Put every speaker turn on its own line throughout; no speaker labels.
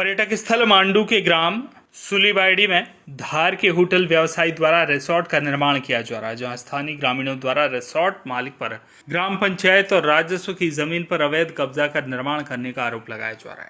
पर्यटक स्थल मांडू के ग्राम सुलीबाड़ी में धार के होटल व्यवसायी द्वारा रिसोर्ट का निर्माण किया जा रहा है, जहां स्थानीय ग्रामीणों द्वारा रिसोर्ट मालिक पर ग्राम पंचायत और राजस्व की जमीन पर अवैध कब्जा कर निर्माण करने का आरोप लगाया जा रहा है।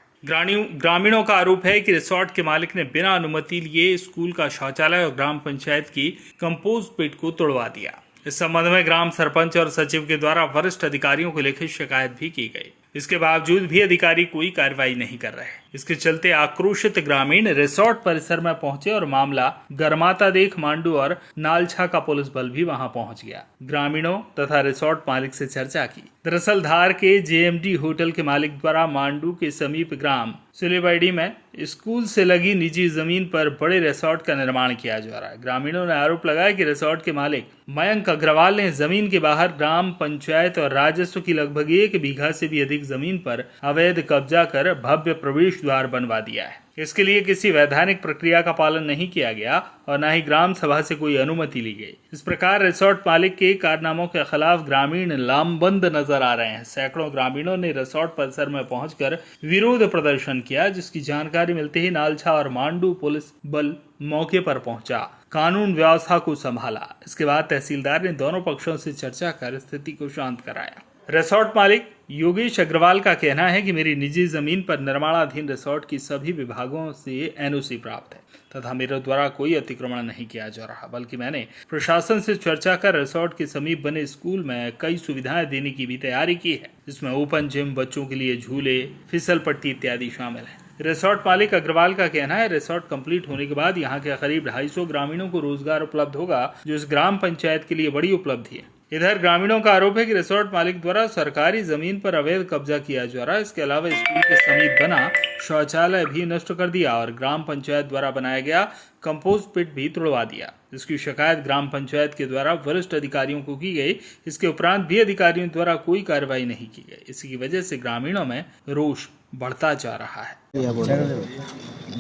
ग्रामीणों का आरोप है कि रिसोर्ट के मालिक ने बिना अनुमति लिए स्कूल का शौचालय और ग्राम पंचायत की कंपोस्ट पिट को तोड़वा दिया। इस संबंध में ग्राम सरपंच और सचिव के द्वारा वरिष्ठ अधिकारियों को लिखित शिकायत भी की गई। इसके बावजूद भी अधिकारी कोई कार्रवाई नहीं कर रहे। इसके चलते आक्रोशित ग्रामीण रिसोर्ट परिसर में पहुंचे और मामला गरमाता देख मांडू और नालछा का पुलिस बल भी वहां पहुंच गया। ग्रामीणों तथा रिसोर्ट मालिक से चर्चा की। दरअसल धार के जेएमडी होटल के मालिक द्वारा मांडू के समीप ग्राम सुलीबाड़ी में स्कूल से लगी निजी जमीन पर बड़े रिसोर्ट का निर्माण किया जा रहा है। ग्रामीणों ने आरोप लगाया कि रिसोर्ट के मालिक मयंक अग्रवाल ने जमीन के बाहर ग्राम पंचायत और राजस्व की लगभग 1 बीघा से भी अधिक जमीन पर अवैध कब्जा कर भव्य प्रवेश द्वार बनवा दिया है। इसके लिए किसी वैधानिक प्रक्रिया का पालन नहीं किया गया और न ही ग्राम सभा से कोई अनुमति ली गई। इस प्रकार रिसोर्ट मालिक के कारनामों के खिलाफ ग्रामीण लामबंद नजर आ रहे हैं। सैकड़ों ग्रामीणों ने रिसोर्ट परिसर में पहुंचकर विरोध प्रदर्शन किया, जिसकी जानकारी मिलते ही नालछा और मांडू पुलिस बल मौके पर पहुंचा, कानून व्यवस्था को संभाला। इसके बाद तहसीलदार ने दोनों पक्षों से चर्चा कर स्थिति को शांत कराया। रिसोर्ट मालिक योगेश अग्रवाल का कहना है कि मेरी निजी जमीन पर निर्माणाधीन रिसोर्ट की सभी विभागों से एनओसी प्राप्त है तथा मेरे द्वारा कोई अतिक्रमण नहीं किया जा रहा, बल्कि मैंने प्रशासन से चर्चा कर रिसोर्ट के समीप बने स्कूल में कई सुविधाएं देने की भी तैयारी की है, जिसमें ओपन जिम, बच्चों के लिए झूले, फिसल पट्टी इत्यादि शामिल है। रिसोर्ट मालिक अग्रवाल का कहना है रिसोर्ट कंप्लीट होने के बाद यहाँ के करीब 250 ग्रामीणों को रोजगार उपलब्ध होगा, जो इस ग्राम पंचायत के लिए बड़ी उपलब्धि है। इधर ग्रामीणों का आरोप है कि रिसोर्ट मालिक द्वारा सरकारी जमीन पर अवैध कब्जा किया जा रहा है। इसके अलावा स्कूल के समीप बना शौचालय भी नष्ट कर दिया और ग्राम पंचायत द्वारा बनाया गया कंपोस्ट पिट भी तोड़वा दिया, जिसकी शिकायत ग्राम पंचायत के द्वारा वरिष्ठ अधिकारियों को की गई। इसके उपरांत भी अधिकारियों द्वारा कोई कार्रवाई नहीं की गई। इसी की वजह से ग्रामीणों में रोष बढ़ता जा रहा है।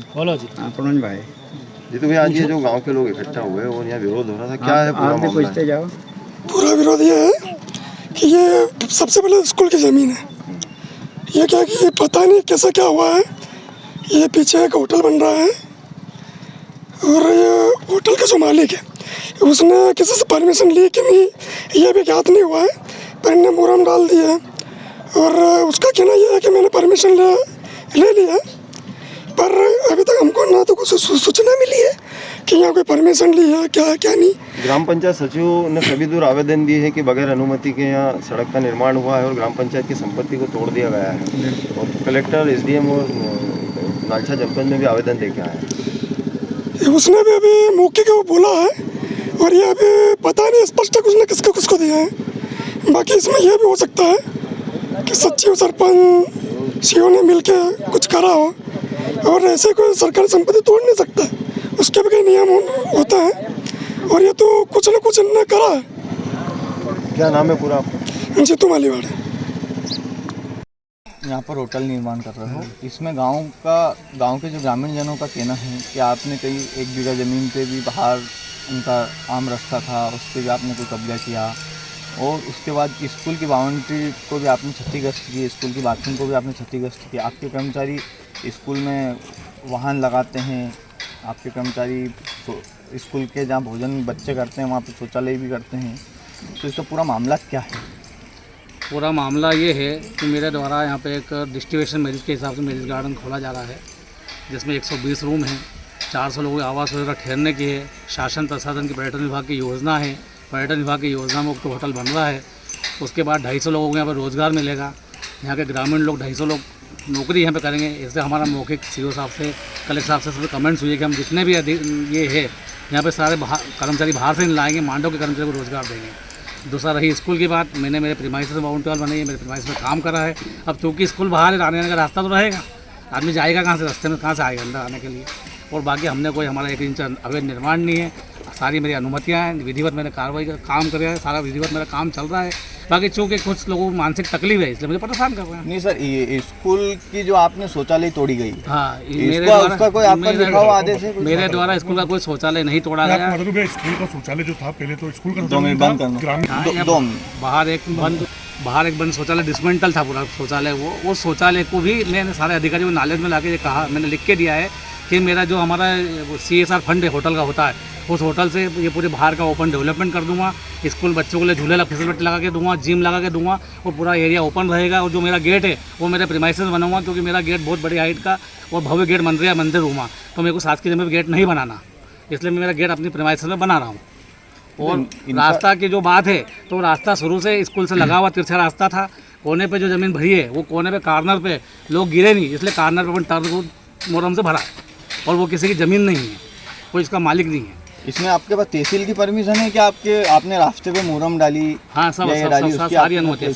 बोलो जी।
भाई जी, तो भैया आज ये जो गांव के लोग इकट्ठा हुए और यहाँ विरोध हो रहा था, क्या है पूरा मामला?
पूरा विरोध ये है कि ये सबसे पहले स्कूल की ज़मीन है। ये क्या कि ये पता नहीं कैसा क्या हुआ है। ये पीछे एक होटल बन रहा है और ये होटल का जो मालिक है उसने किसी से परमिशन ली कि नहीं ये भी ज्ञात नहीं हुआ है, पर इन्हें मुहर्रम डाल दिया है और उसका कहना यह है कि मैंने परमिशन ले लिया, पर अभी तक हमको ना तो कुछ सूचना मिली है कि यहाँ कोई परमिशन ली है क्या नहीं।
ग्राम पंचायत सचिव ने सभी दूर आवेदन दिए है कि बगैर अनुमति के यहाँ सड़क का निर्माण हुआ है और ग्राम पंचायत की संपत्ति को तोड़ दिया गया है, और कलेक्टर, एसडीएम और नालछा जनपद में भी आवेदन दे के आया है।
उसने भी अभी मौके के वो बोला है और ये अभी पता नहीं स्पष्ट है उसने किसको दिया है। बाकी इसमें यह भी हो सकता है कि सचिव, सरपंच, सीओ ने मिल के कुछ करा हो और ऐसे कोई सरकारी संपत्ति तोड़ नहीं सकता, उसके भी कई नियम होता है और ये तो कुछ न कुछ इन्होंने करा है।
क्या नाम है पूरा आपका?
जीतू मालीवाड़।
यहाँ पर होटल निर्माण कर रहे हो, इसमें गांव के जो ग्रामीण जनों का कहना है कि आपने कई 1 बीघा ज़मीन पे भी बाहर उनका आम रास्ता था, उस पर भी आपने कोई कब्जा किया और उसके बाद स्कूल की बाउंड्री को भी आपने क्षतिग्रस्त की, स्कूल की बाथरूम को भी आपने क्षतिग्रस्त किया। आपके कर्मचारी स्कूल में वाहन लगाते हैं, आपके कर्मचारी स्कूल के जहाँ भोजन बच्चे करते हैं वहाँ पे शौचालय भी करते हैं, तो इसका पूरा मामला क्या है?
पूरा मामला ये है कि मेरे द्वारा यहाँ पे एक डिस्ट्रीब्यूशन मैरिज के हिसाब से मैरिज गार्डन खोला जा रहा है, जिसमें 120 रूम हैं, 400 लोगों की आवास वगैरह ठहरने की है। शासन प्रशासन की पर्यटन विभाग की योजना है, पर्यटन विभाग की योजना में तो होटल बन रहा है। उसके बाद 250 लोगों को यहाँ पर रोज़गार मिलेगा। यहाँ के ग्रामीण लोग 250 लोग नौकरी यहाँ पे करेंगे। इससे हमारा मौखिक सीओ साहब से, कलेक्टर साहब से कमेंट्स हुए कि हम जितने भी ये है यहाँ पे सारे कर्मचारी बाहर से लाएंगे, मांडव के कर्मचारी को रोज़गार देंगे। दूसरा रही स्कूल की बात, मैंने मेरे प्रीमाइस में बाउंड्री वॉल बनाई है, मेरे प्रीमाइस में काम करा है। अब चूँकि स्कूल बाहर है, आने का रास्ता तो रहेगा, आदमी जाएगा कहाँ से, रास्ते में कहाँ से आएगा अंदर आने के लिए। और बाकी हमने कोई हमारा 1 इंच अवैध निर्माण नहीं है, सारी मेरी अनुमतियाँ हैं, विधिवत मैंने कार्रवाई का काम कर रहा है, सारा विधिवत मेरा काम चल रहा है। बाकी चूँकि कुछ लोगों को मानसिक तकलीफ है इसलिए मुझे परेशान कर रहे हैं।
नहीं सर, ये स्कूल की जो आपने शौचालय तोड़ी गई,
हाँ,
उसका कोई आपका लिखा हुआ आदेश है?
मेरे द्वारा स्कूल का कोई शौचालय नहीं तोड़ा गया।
मतलब स्कूल का शौचालय जो था पहले तो स्कूल का
बंद करना,
बाहर एक बंद बाहर एक बंद शौचालय डिसमेंटल था पूरा शौचालय, वो शौचालय को भी मैंने सारे अधिकारियों को नॉलेज में लाके कहा, मैंने लिख के दिया है कि मेरा जो हमारा CSR फंड है होटल का होता है, उस होटल से ये पूरे बाहर का ओपन डेवलपमेंट कर दूंगा, स्कूल बच्चों के लिए झूले फिसलपट्टी लगा के दूंगा, जिम लगा के दूंगा, और पूरा एरिया ओपन रहेगा। और जो मेरा गेट है वो मेरे प्रीमाइसेस बनाऊंगा, क्योंकि मेरा गेट बहुत बड़ी हाइट का और भव्य गेट मंदिर रूमा, तो मेरे को शासकीय जमीन पर गेट नहीं बनाना, इसलिए मैं मेरा गेट अपनी प्रीमाइसेस में बना रहा हूँ। और रास्ता की जो बात है, तो रास्ता शुरू से स्कूल से लगा हुआ तिरछा रास्ता था, कोने पे जो ज़मीन भरी है वो कोने पे कॉर्नर पे लोग गिरे नहीं, इसलिए कॉर्नर पे अपन टर्न मोरम से भरा, और वो किसी की ज़मीन नहीं है, कोई इसका मालिक नहीं है।
इसमें आपके पास तहसील की परमिशन है कि आपने रास्ते पे मुहर्रम डाली?
हाँ, सब सारी अनुमतियाँ,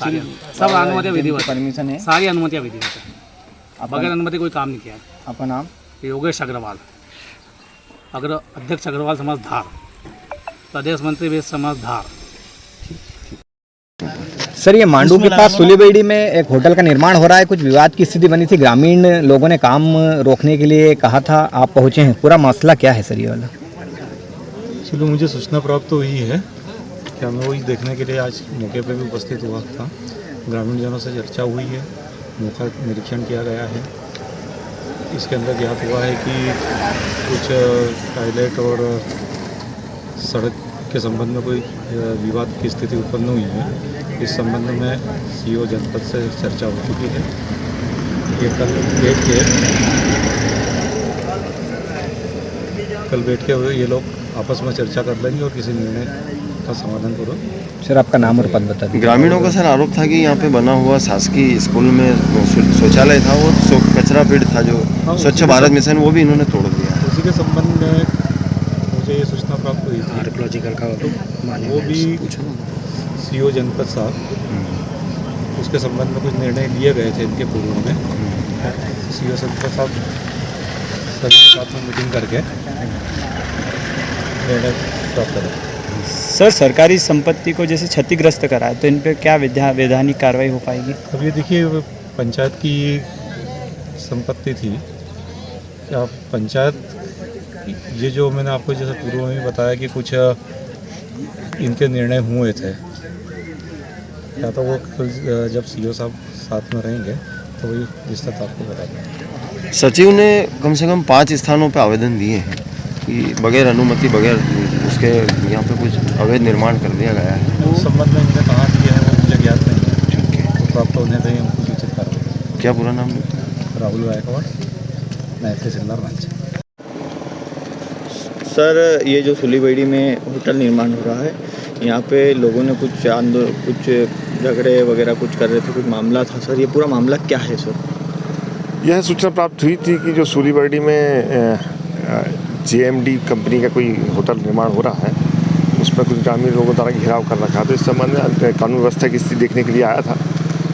सब अनुमतियाँ विधिवत
परमिशन है,
सारी अनुमतियाँ विधिवत है, बगैर अनुमति कोई काम नहीं किया है।
आपका नाम?
योगेश अग्रवाल, अध्यक्ष अग्रवाल समाज धार, प्रदेश मंत्री वेद समाज धार।
सर, ये मांडू के पास सुलीबेड़ी में एक होटल का निर्माण हो रहा है, कुछ विवाद की स्थिति बनी थी, ग्रामीण लोगों ने काम रोकने के लिए कहा था, आप पहुंचे हैं, पूरा मसला क्या है सर ये वाला?
चलो, मुझे सूचना प्राप्त तो हुई है कि मैं वही देखने के लिए आज मौके पर भी उपस्थित हुआ था। ग्रामीण जनों से चर्चा हुई है, मौका निरीक्षण किया गया है। इसके अंदर ज्ञात हुआ है कि कुछ टॉयलेट और सड़क के संबंध में कोई विवाद की स्थिति उत्पन्न हुई है। इस संबंध में CO जनपद से चर्चा हो चुकी है। ये कल बैठ के ये लोग आपस में चर्चा कर लेंगे और किसी निर्णय का समाधान करो।
सर, आपका नाम और पद बता दीजिए।
ग्रामीणों का सर आरोप था कि यहाँ पे बना हुआ शासकीय स्कूल में शौचालय था, वो कचरा पीट था, जो स्वच्छ भारत मिशन, वो भी इन्होंने तोड़ दिया।
उसी के संबंध में मुझे ये सूचना प्राप्त हुई थी,
आर्कियोलॉजिकल का
वो भी CO जनपद साहब, उसके संबंध में कुछ निर्णय लिए गए थे इनके पूर्व में। CO जनपद साहब सभी के साथ में मीटिंग करके निर्णय प्राप्त करें।
सर, सरकारी संपत्ति को जैसे क्षतिग्रस्त करा है, तो इन पर क्या वैधानिक कार्रवाई हो पाएगी?
अब ये देखिए, पंचायत की संपत्ति थी, क्या पंचायत, ये जो मैंने आपको जैसे पूर्व में बताया कि कुछ इनके निर्णय हुए थे, या तो वो जब CO साहब साथ में रहेंगे तो वही विस्तृत आपको बता दें।
सचिव ने कम से कम 5 स्थानों पर आवेदन दिए हैं कि बगैर अनुमति, बगैर उसके यहाँ पे कुछ अवैध निर्माण कर दिया गया है।
उस संबंध में इन्होंने कहाँ किया है वो मुझे ज्ञात नहीं है, तो प्राप्त होने पर ही हमको सूचित कार्रवाई।
क्या पूरा नाम?
राहुल गायकवाड़, नायब तहसीलदार मंच।
सर, ये जो सुलीबेड़ी में होटल निर्माण हो रहा है, यहाँ पे लोगों ने कुछ झगड़े वगैरह कुछ कर रहे थे, कुछ मामला था सर, ये पूरा मामला क्या है सर?
यह सूचना प्राप्त हुई थी कि जो सुलीबेड़ी में JMD कंपनी का कोई होटल निर्माण हो रहा है, उस पर कुछ ग्रामीण लोगों द्वारा घेराव कर रखा। तो इस संबंध में कानून व्यवस्था की स्थिति देखने के लिए आया था,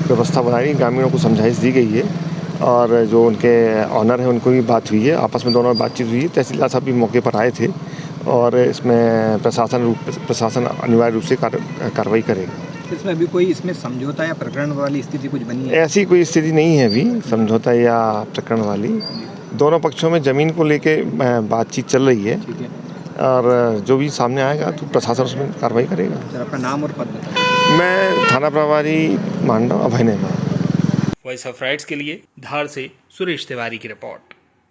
व्यवस्था बनाई, ग्रामीणों को समझाइश दी गई है, और जो उनके ऑनर हैं उनको भी बात हुई है, आपस में दोनों में बातचीत हुई है। तहसीलदार साहब भी मौके पर आए थे, और इसमें प्रशासन अनिवार्य रूप से कार्रवाई करेगा।
इसमें अभी कोई समझौता या प्रकरण वाली स्थिति कुछ बनी है?
ऐसी कोई स्थिति नहीं है अभी समझौता या प्रकरण वाली। दोनों पक्षों में ज़मीन को लेके बातचीत चल रही है, और जो भी सामने आएगा तो प्रशासन उसमें कार्रवाई करेगा।
सर, आपका नाम और पद बताइए।
मैं थाना प्रभारी मांडव अभय नेमा।
वॉइस ऑफ राइट्स के लिए धार से सुरेश तिवारी की रिपोर्ट।